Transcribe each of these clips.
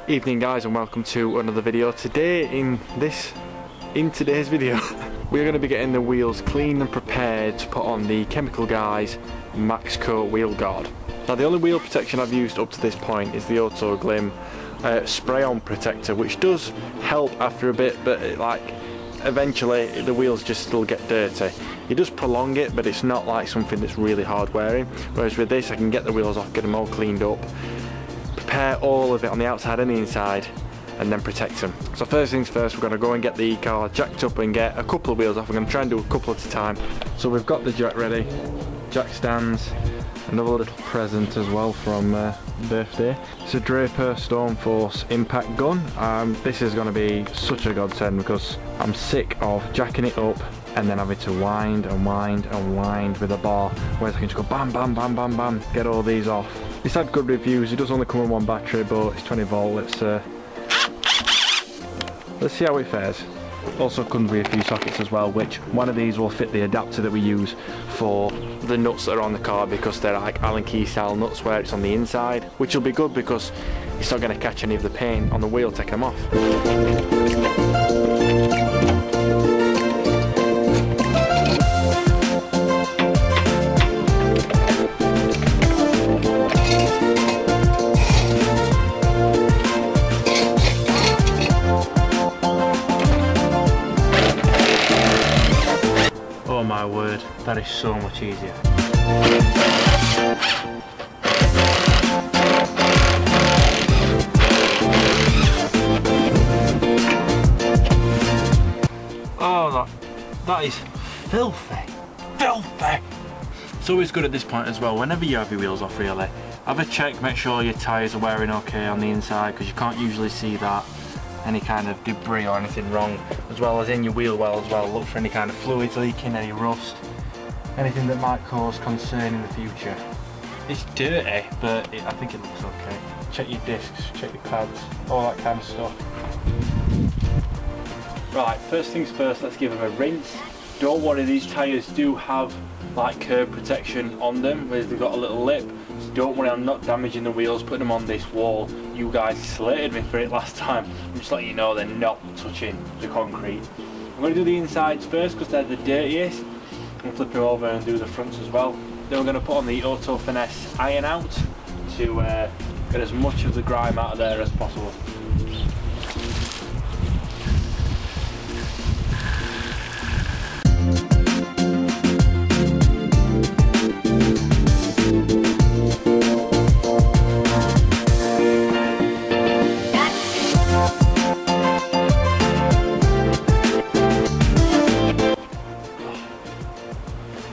Evening guys, and welcome to another video. Today in today's video we're going to be getting the wheels cleaned and prepared to put on the Chemical Guys Max Coat wheel guard. Now the only wheel protection I've used up to this point is the Autoglim spray-on protector, which does help after a bit, but eventually the wheels just still get dirty. It does prolong it, but it's not like something that's really hard wearing, whereas with this I can get the wheels off, get them all cleaned up, prepare all of it on the outside and the inside, and then protect them. So first things first, we're going to go and get the car jacked up and get a couple of wheels off. We're going to try and do a couple at a time. So we've got the jack ready, jack stands, another little present as well from birthday. It's a Draper Stormforce impact gun. This is going to be such a godsend because I'm sick of jacking it up and then having to wind and wind and wind with a bar, whereas I can just go bam bam bam bam bam, get all these off. It's had good reviews. It does only come with one battery, but it's 20 volt. Let's see how it fares. Also comes with a few sockets as well, which one of these will fit the adapter that we use for the nuts that are on the car, because they're like Allen key style nuts where it's on the inside, which will be good because it's not going to catch any of the paint on the wheel taking them off. Oh my word, that is so much easier. Oh, that is filthy. Filthy! It's always good at this point as well, whenever you have your wheels off really, have a check, make sure your tyres are wearing okay on the inside, because you can't usually see that. Any kind of debris or anything wrong, as well as in your wheel well as well. Look for any kind of fluids leaking, any rust, anything that might cause concern in the future. It's dirty, but I think it looks okay. Check your discs, check your pads, all that kind of stuff. Right, first things first, let's give them a rinse. Don't worry, these tyres do have like curb protection on them, where they've got a little lip. So don't worry, I'm not damaging the wheels putting them on this wall. You guys slated me for it last time. I'm just letting you know they're not touching the concrete. I'm going to do the insides first because they're the dirtiest. I'm going to flip them over and do the fronts as well. Then we're going to put on the Auto Finesse iron out to get as much of the grime out of there as possible.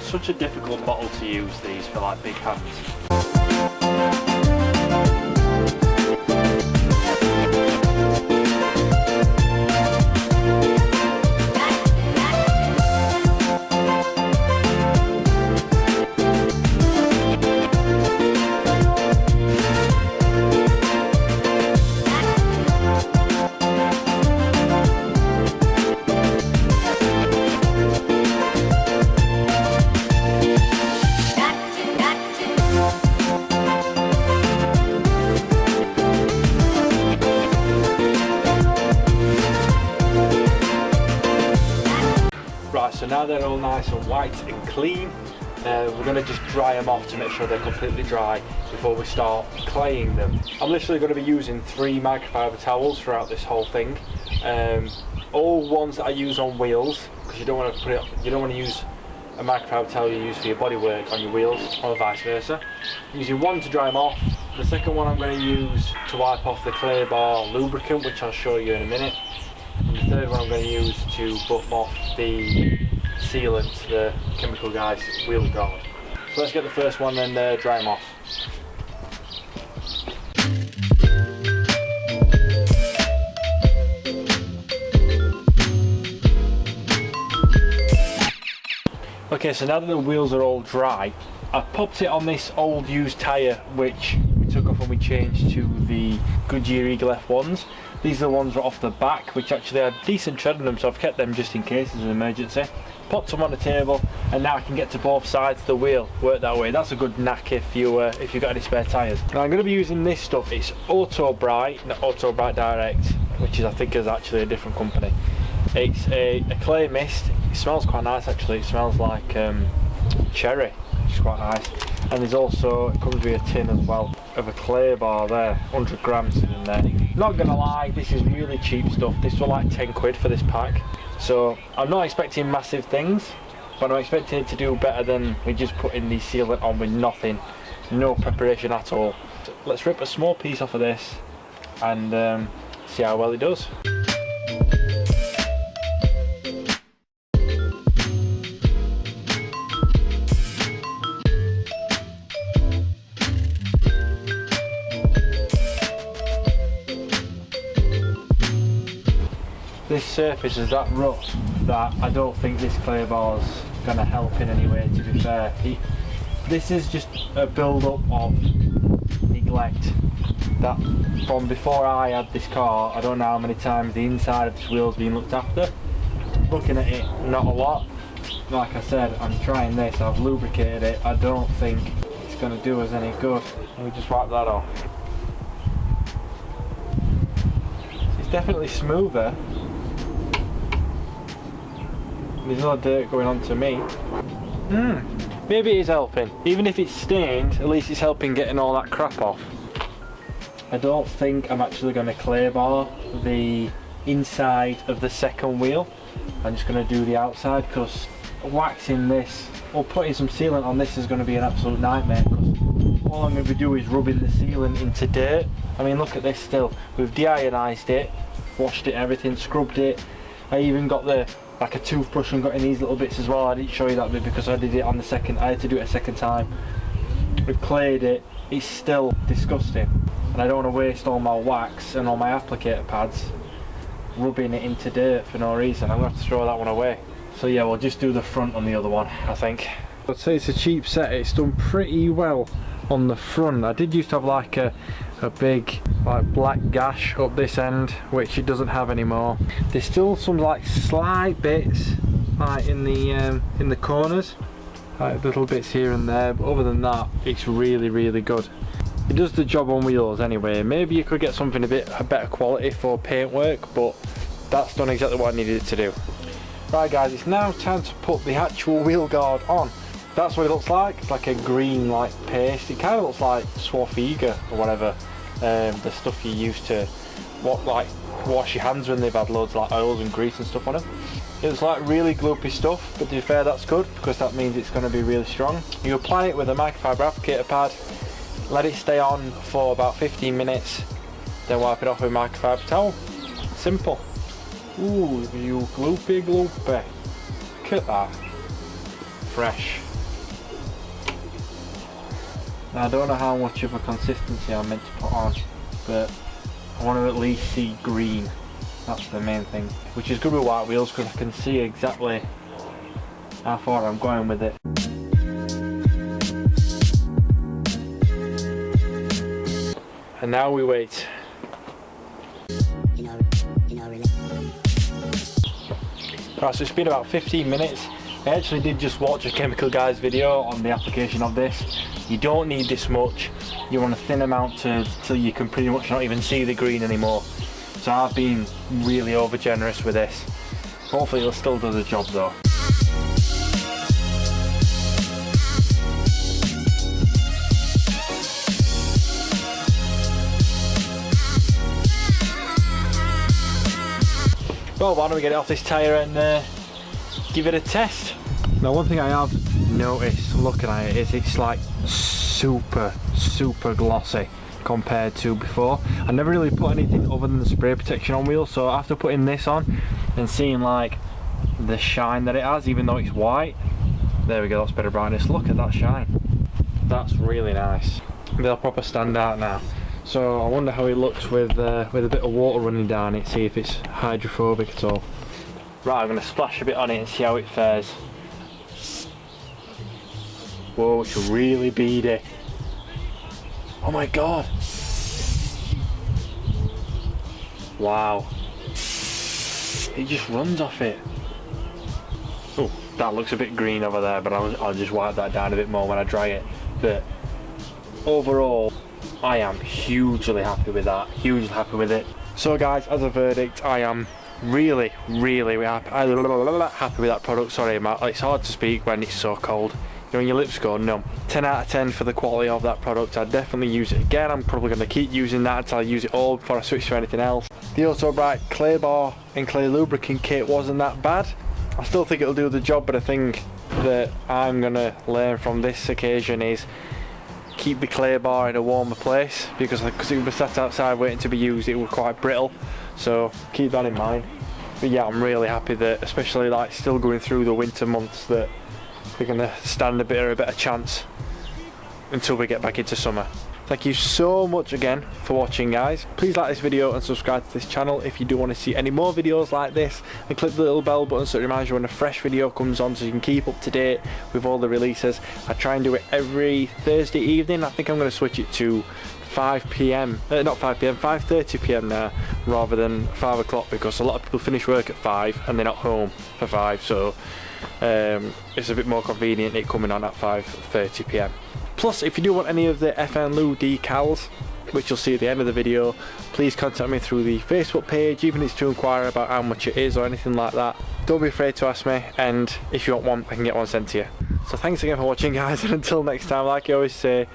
Such a difficult bottle to use, these, for like big hands. So now they're all nice and white and clean, we're going to just dry them off to make sure they're completely dry before we start claying them. I'm literally going to be using 3 microfiber towels throughout this whole thing. All ones that I use on wheels, because you don't want to use a microfiber towel you use for your bodywork on your wheels, or vice versa. I'm using one to dry them off. The second one I'm going to use to wipe off the clay bar lubricant, which I'll show you in a minute. And the third one I'm going to use to buff off the sealant, the Chemical Guys wheel guard. So let's get the first one and dry them off. Okay, so now that the wheels are all dry, I popped it on this old used tyre which we took off when we changed to the Goodyear Eagle F1s. These are the ones right off the back, which actually had decent tread on them, so I've kept them just in case there's an emergency. Popped them on the table, and now I can get to both sides of the wheel, work that way. That's a good knack if you've got any spare tyres. Now I'm going to be using this stuff. It's Auto Bright, not Auto Bright Direct, which is I think is actually a different company. It's a clay mist. It smells quite nice actually. It smells like cherry, which is quite nice. And there's also, it comes with a tin as well of a clay bar there, 100 grams in there. Not gonna lie, this is really cheap stuff. This was like 10 quid for this pack. So I'm not expecting massive things, but I'm expecting it to do better than we just putting the sealant on with nothing, no preparation at all. So let's rip a small piece off of this and see how well it does. This surface is that rough that I don't think this clay bar's going to help in any way, to be fair. This is just a build-up of neglect that from before I had this car, I don't know how many times the inside of this wheel's been looked after. Looking at it, not a lot. Like I said, I'm trying this, I've lubricated it. I don't think it's going to do us any good. Let me just wipe that off. It's definitely smoother. There's no dirt going on to me. Maybe it is helping. Even if it's stained, at least it's helping getting all that crap off. I don't think I'm actually going to clay bar the inside of the second wheel. I'm just going to do the outside, because waxing this or putting some sealant on this is going to be an absolute nightmare, because all I'm going to do is rubbing the sealant into dirt. I mean, look at this still. We've deionized it, washed it, everything, scrubbed it. I even got like a toothbrush and got in these little bits as well. I didn't show you that bit because I did it on the second, I had to do it a second time. We've clayed it, it's still disgusting. And I don't want to waste all my wax and all my applicator pads rubbing it into dirt for no reason. I'm going to have to throw that one away. So yeah, we'll just do the front on the other one, I think. I'd say it's a cheap set, it's done pretty well on the front. I did used to have like a big like black gash up this end, which it doesn't have anymore. There's still some like slight bits like in the corners, like little bits here and there, but other than that it's really good. It does the job on wheels anyway. Maybe you could get something a better quality for paint work, but that's done exactly what I needed it to do. Right guys, it's now time to put the actual wheel guard on. That's what it looks like. It's like a green like paste. It kind of looks like Swafiga or whatever, the stuff you use to wash your hands when they've had loads of like oils and grease and stuff on them. It's like really gloopy stuff, but to be fair that's good because that means it's going to be really strong. You apply it with a microfiber applicator pad, let it stay on for about 15 minutes, then wipe it off with a microfiber towel. Simple. Ooh, you gloopy. Look at that. Fresh. Now, I don't know how much of a consistency I'm meant to put on, but I want to at least see green. That's the main thing. Which is good with white wheels because I can see exactly how far I'm going with it. And now we wait. Right, so it's been about 15 minutes. I actually did just watch a Chemical Guys video on the application of this. You don't need this much. You want a thin amount till you can pretty much not even see the green anymore. So I've been really over generous with this. Hopefully it'll still do the job though. Well, why don't we get it off this tyre and give it a test. Now one thing I have noticed looking at it is it's like super glossy compared to before. I never really put anything other than the spray protection on wheels, so after putting this on and seeing like the shine that it has, even though it's white, there we go, that's better brightness. Look at that shine, that's really nice. They'll proper stand out now. So I wonder how it looks with a bit of water running down it, see if it's hydrophobic at all. Right, I'm going to splash a bit on it and see how it fares. Whoa, it's really beady. Oh my god. Wow. It just runs off it. Oh, that looks a bit green over there, but I'll just wipe that down a bit more when I dry it. But overall, I am hugely happy with that. Hugely happy with it. So guys, as a verdict, I am really happy with that product. Sorry, it's hard to speak when it's so cold. You know, when your lips go numb. 10 out of 10 for the quality of that product. I'd definitely use it again. I'm probably going to keep using that until I use it all before I switch to anything else. The Auto Bright Clay Bar and Clay Lubricant Kit wasn't that bad. I still think it'll do the job, but I think that I'm going to learn from this occasion is keep the clay bar in a warmer place, because it was sat outside waiting to be used, it was quite brittle, so keep that in mind. But yeah, I'm really happy that, especially like still going through the winter months, that we're going to stand a better chance until we get back into summer. Thank you so much again for watching, guys. Please like this video and subscribe to this channel if you do want to see any more videos like this, and click the little bell button so it reminds you when a fresh video comes on, so you can keep up to date with all the releases. I try and do it every Thursday evening. I think I'm going to switch it to 5 PM, not 5 PM, 5:30 PM now rather than 5 o'clock, because a lot of people finish work at 5 and they're not home for 5, so it's a bit more convenient it coming on at 5:30 PM. Plus, if you do want any of the FN Lou decals, which you'll see at the end of the video, please contact me through the Facebook page, even if it's to inquire about how much it is or anything like that. Don't be afraid to ask me, and if you want one, I can get one sent to you. So thanks again for watching, guys, and until next time, like I always say,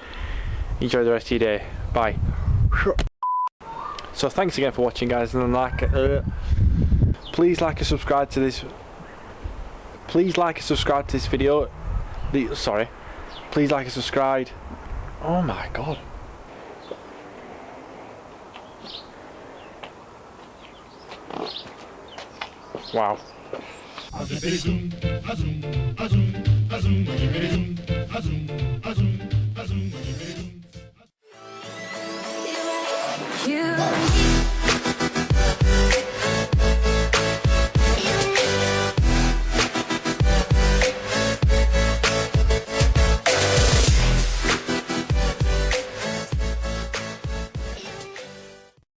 enjoy the rest of your day. Bye. So thanks again for watching, guys, and please like and subscribe to this. Please like and subscribe to this video. Sorry. Please like and subscribe. Oh my god. Wow. Azum, azum, azum, azum, azum, azum, azum.